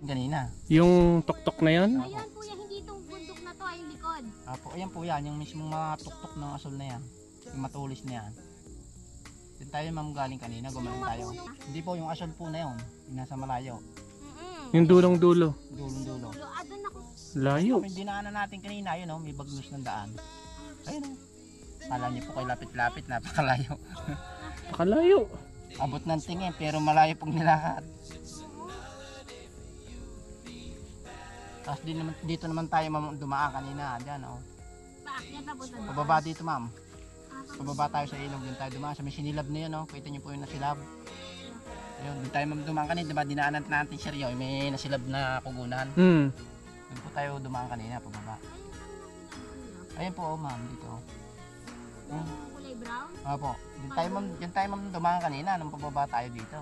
Ganina. Yung tuktok na yon? Ayun kuya, hindi itong bundok na to ay likod. Apo, ayan po yan, yung mismong mga tuktok ng asol na yan. Yung matulis na yan. Doon tayo ma'am galing kanina, gumaling tayo. Hindi po, yung asol po na yun, yung nasa malayo. Yung dulong-dulo. Dulong-dulo. Doon ako. Layo. Yung dinaanan natin kanina, yun may bagnos ng daan. Ayun Kala niyo po kay lapit-lapit, napakalayo. Pakalayo. Abot ng tingin, pero malayo pong nilakad. Tapos dito naman tayo ma'am dumaan kanina, dyan Paakyat na po sa Pababa dito ma'am. Pababa tayo sa ilog, din tayo dumaan. Sa may sinilab na yun, kita niyo po yung nasilab. Ayun, din tayo ma'am dumaan kanina, diba dinaanan natin seryo, may nasilab na kugunan. Doon po tayo dumaan kanina, pababa. Ayun po ma'am, dito. Yung kulay brown. Opo, din tayo ma'am dumaan kanina, nung pababa tayo dito.